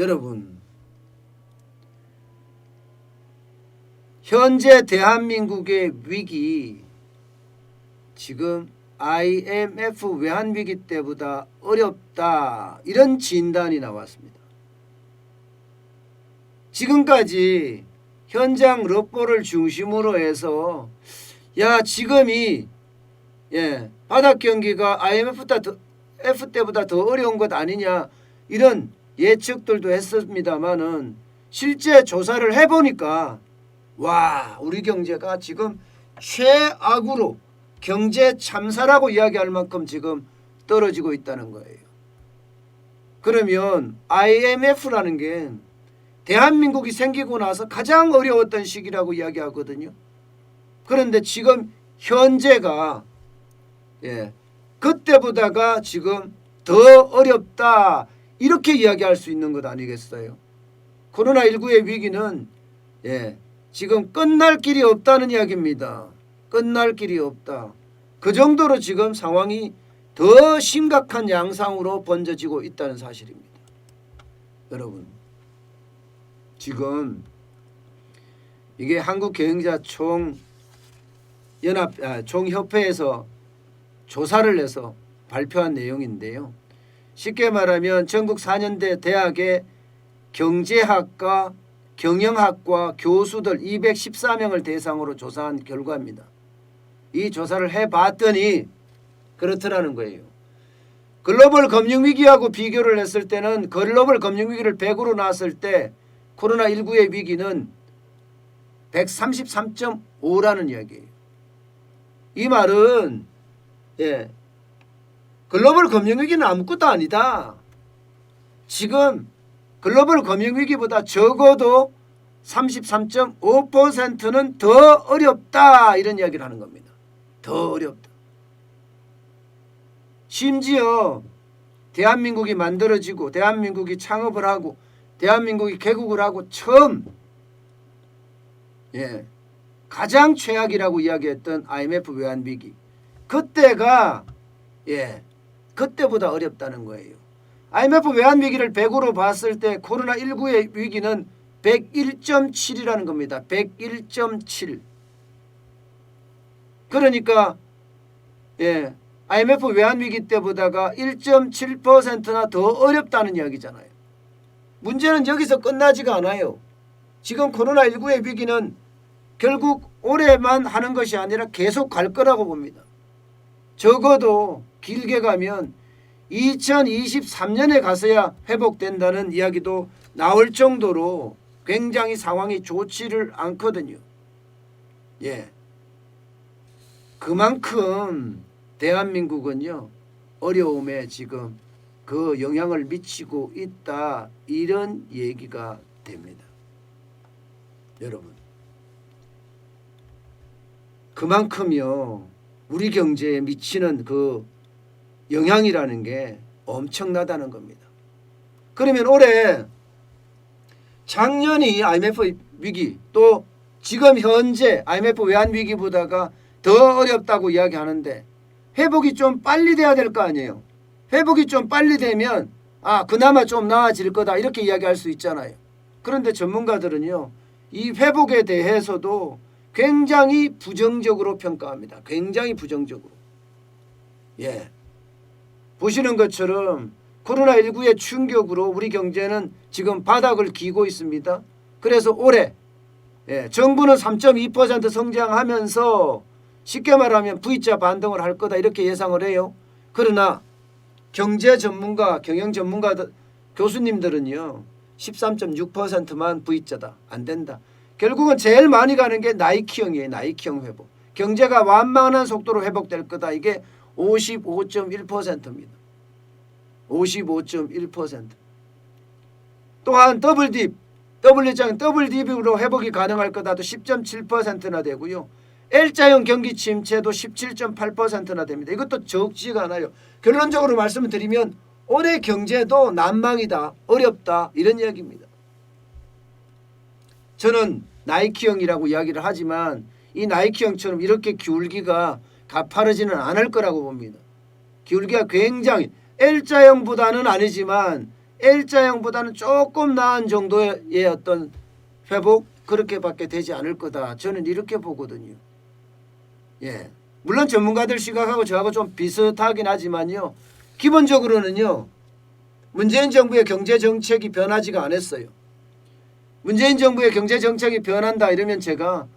여러분, 현재 대한민국의 위기, 지금 IMF 외환위기 때보다 어렵다, 이런 진단이 나왔습니다. 지금까지 현장 럽보를 중심으로 해서 지금이 바닥 경기가 IMF 때보다 더 어려운 것 아니냐, 이런 예측들도 했습니다마는 실제 조사를 해보니까 우리 경제가 지금 최악으로 경제 참사라고 이야기할 만큼 지금 떨어지고 있다는 거예요. 그러면 IMF라는 게 대한민국이 생기고 나서 가장 어려웠던 시기라고 이야기하거든요. 그런데 지금 현재가 그때보다가 지금 더 어렵다, 이렇게 이야기할 수 있는 것 아니겠어요? 코로나19의 위기는 지금 끝날 길이 없다는 이야기입니다. 끝날 길이 없다. 그 정도로 지금 상황이 더 심각한 양상으로 번져지고 있다는 사실입니다. 여러분, 지금 이게 한국경영자 총협회에서 조사를 해서 발표한 내용인데요. 쉽게 말하면 전국 4년대 대학의 경제학과 경영학과 교수들 214명을 대상으로 조사한 결과입니다. 이 조사를 해봤더니 그렇더라는 거예요. 글로벌 금융위기하고 비교를 했을 때는 글로벌 금융위기를 100으로 놨을 때 코로나19의 위기는 133.5라는 이야기예요. 이 말은 글로벌 금융위기는 아무것도 아니다. 지금 글로벌 금융위기보다 적어도 33.5%는 더 어렵다, 이런 이야기를 하는 겁니다. 더 어렵다. 심지어 대한민국이 만들어지고 대한민국이 창업을 하고 대한민국이 개국을 하고 처음 가장 최악이라고 이야기했던 IMF 외환위기, 그때가 그때보다 어렵다는 거예요. IMF 외환위기를 100으로 봤을 때 코로나19의 위기는 101.7이라는 겁니다. 101.7. 그러니까 IMF 외환위기 때보다가 1.7%나 더 어렵다는 이야기잖아요. 문제는 여기서 끝나지가 않아요. 지금 코로나19의 위기는 결국 올해만 하는 것이 아니라 계속 갈 거라고 봅니다. 적어도 길게 가면 2023년에 가서야 회복된다는 이야기도 나올 정도로 굉장히 상황이 좋지를 않거든요. 그만큼 대한민국은요, 어려움에 지금 그 영향을 미치고 있다, 이런 얘기가 됩니다. 여러분, 그만큼요 우리 경제에 미치는 그 영향이라는 게 엄청나다는 겁니다. 그러면 올해 작년이 IMF 위기, 또 지금 현재 IMF 외환위기보다가 더 어렵다고 이야기하는데 회복이 좀 빨리 돼야 될 거 아니에요. 회복이 좀 빨리 되면 그나마 좀 나아질 거다, 이렇게 이야기할 수 있잖아요. 그런데 전문가들은요, 이 회복에 대해서도 굉장히 부정적으로 평가합니다. 굉장히 부정적으로. 보시는 것처럼 코로나19의 충격으로 우리 경제는 지금 바닥을 기고 있습니다. 그래서 올해 정부는 3.2% 성장하면서 쉽게 말하면 V자 반등을 할 거다, 이렇게 예상을 해요. 그러나 경제 전문가, 경영 전문가 교수님들은요 13.6%만 V자다, 안 된다. 결국은 제일 많이 가는 게 나이키형이에요. 나이키형 회복. 경제가 완만한 속도로 회복될 거다. 이게 55.1%입니다. 55.1%. 또한 더블딥으로 회복이 가능할 거다도 10.7%나 되고요. L자형 경기 침체도 17.8%나 됩니다. 이것도 적지가 않아요. 결론적으로 말씀을 드리면 올해 경제도 난망이다, 어렵다, 이런 이야기입니다. 저는 나이키형이라고 이야기를 하지만 이 나이키형처럼 이렇게 기울기가 가파르지는 않을 거라고 봅니다. 기울기가 굉장히 L자형보다는 아니지만 L자형보다는 조금 나은 정도의 어떤 회복 그렇게밖에 되지 않을 거다. 저는 이렇게 보거든요. 예, 물론 전문가들 시각하고 저하고 좀 비슷하긴 하지만요. 기본적으로는요. 문재인 정부의 경제 정책이 변하지가 않았어요. 문재인 정부의 경제 정책이 변한다 이러면 제가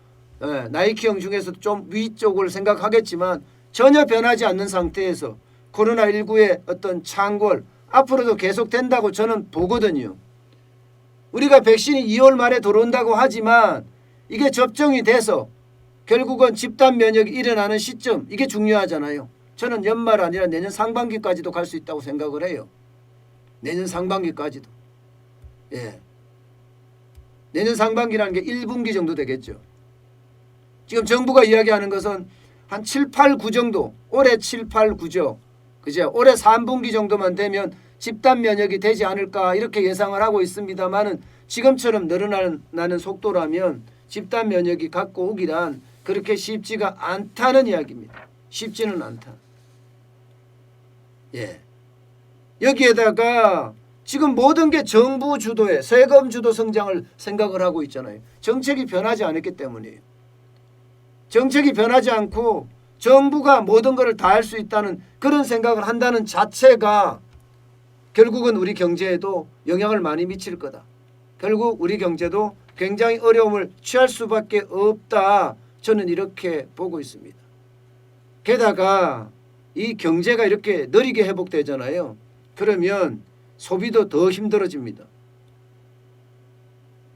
나이키형 중에서 좀 위쪽을 생각하겠지만 전혀 변하지 않는 상태에서 코로나19의 어떤 창궐 앞으로도 계속된다고 저는 보거든요. 우리가 백신이 2월 말에 들어온다고 하지만 이게 접종이 돼서 결국은 집단 면역이 일어나는 시점 이게 중요하잖아요. 저는 연말 아니라 내년 상반기까지도 갈 수 있다고 생각을 해요. 내년 상반기까지도. 예. 내년 상반기라는 게 1분기 정도 되겠죠. 지금 정부가 이야기하는 것은 한 7, 8, 9 정도, 올해 7, 8, 9죠. 그죠? 올해 3분기 정도만 되면 집단 면역이 되지 않을까 이렇게 예상을 하고 있습니다만은 지금처럼 늘어나는 속도라면 집단 면역이 갖고 오기란 그렇게 쉽지가 않다는 이야기입니다. 쉽지는 않다. 예. 여기에다가 지금 모든 게 정부 주도의 세금 주도 성장을 생각을 하고 있잖아요. 정책이 변하지 않았기 때문이에요. 정책이 변하지 않고 정부가 모든 것을 다 할 수 있다는 그런 생각을 한다는 자체가 결국은 우리 경제에도 영향을 많이 미칠 거다. 결국 우리 경제도 굉장히 어려움을 취할 수밖에 없다. 저는 이렇게 보고 있습니다. 게다가 이 경제가 이렇게 느리게 회복되잖아요. 그러면 소비도 더 힘들어집니다.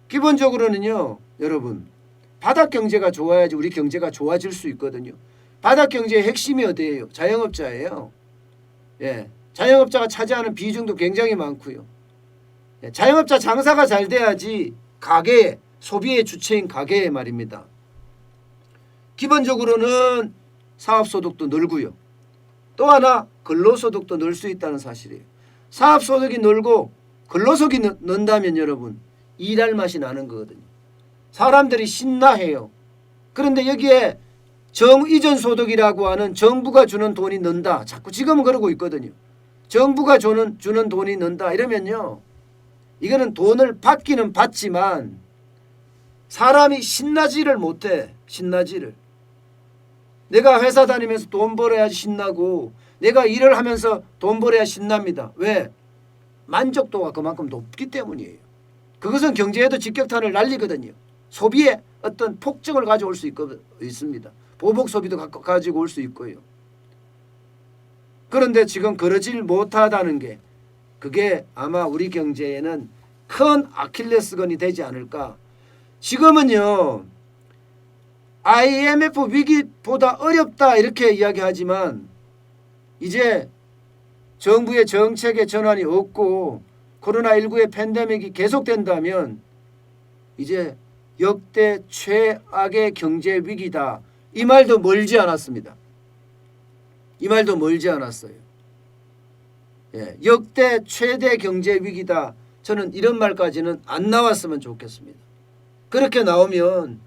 기본적으로는요. 여러분 바닥 경제가 좋아야지 우리 경제가 좋아질 수 있거든요. 바닥 경제의 핵심이 어디예요? 자영업자예요. 예, 자영업자가 차지하는 비중도 굉장히 많고요. 예, 자영업자 장사가 잘 돼야지 가게, 소비의 주체인 가게에 말입니다. 기본적으로는 사업소득도 늘고요. 또 하나 근로소득도 늘 수 있다는 사실이에요. 사업소득이 늘고 근로소득이 는다면 여러분 일할 맛이 나는 거거든요. 사람들이 신나해요. 그런데 여기에 정이전 소득이라고 하는 정부가 주는 돈이 는다. 자꾸 지금은 그러고 있거든요. 정부가 주는 돈이 는다. 이러면요. 이거는 돈을 받기는 받지만 사람이 신나지를 못해. 신나지를. 내가 회사 다니면서 돈 벌어야 신나고 내가 일을 하면서 돈 벌어야 신납니다. 왜? 만족도가 그만큼 높기 때문이에요. 그것은 경제에도 직격탄을 날리거든요. 소비에 어떤 폭증을 가져올 수 있습니다. 보복 소비도 가지고 올 수 있고요. 그런데 지금 그러질 못하다는 게 그게 아마 우리 경제에는 큰 아킬레스건이 되지 않을까. 지금은요. IMF 위기보다 어렵다 이렇게 이야기하지만 이제 정부의 정책의 전환이 없고 코로나19의 팬데믹이 계속된다면 이제 역대 최악의 경제 위기다. 이 말도 멀지 않았습니다. 이 말도 멀지 않았어요. 예, 역대 최대 경제 위기다. 저는 이런 말까지는 안 나왔으면 좋겠습니다. 그렇게 나오면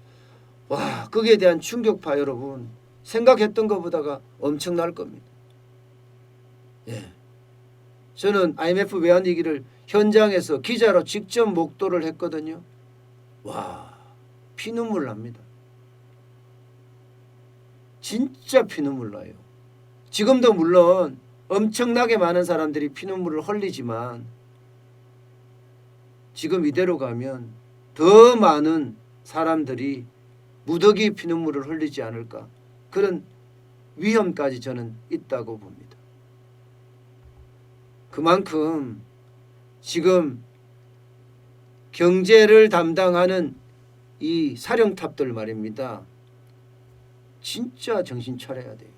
와, 거기에 대한 충격파 여러분 생각했던 것보다가 엄청날 겁니다. 예, 저는 IMF 외환위기를 현장에서 기자로 직접 목도를 했거든요. 와, 피눈물 납니다. 진짜 피눈물 나요. 지금도 물론 엄청나게 많은 사람들이 피눈물을 흘리지만 지금 이대로 가면 더 많은 사람들이 무더기 피눈물을 흘리지 않을까. 그런 위험까지 저는 있다고 봅니다. 그만큼 지금 경제를 담당하는 이 사령탑들 말입니다. 진짜 정신 차려야 돼요.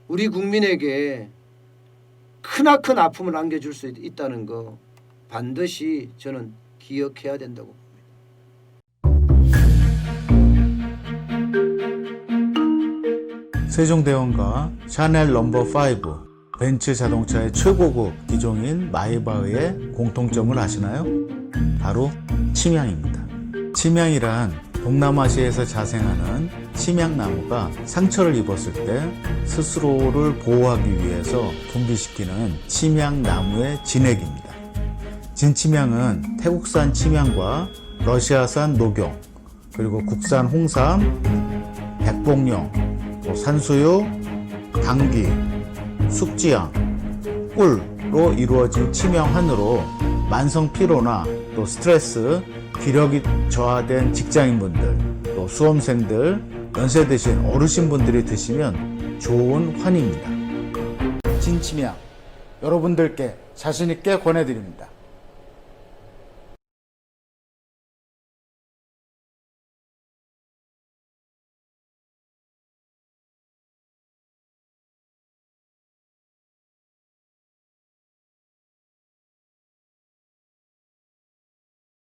우리 국민에게 크나큰 아픔을 안겨줄 수 있다는 거 반드시 저는 기억해야 된다고 봅니다. 세종대왕과 샤넬 넘버5 벤츠 자동차의 최고급 기종인 마이바흐의 공통점을 아시나요? 바로 침향입니다. 침향이란 동남아시아에서 자생하는 침향나무가 상처를 입었을 때 스스로를 보호하기 위해서 분비시키는 침향나무의 진액입니다. 진침향은 태국산 침향과 러시아산 녹용, 그리고 국산 홍삼, 백봉령, 산수유, 당귀, 숙지향, 꿀로 이루어진 침향환으로 만성 피로나 또 스트레스, 기력이 저하된 직장인분들, 또 수험생들, 연세 드신 어르신분들이 드시면 좋은 환입니다. 진침향 여러분들께 자신있게 권해드립니다.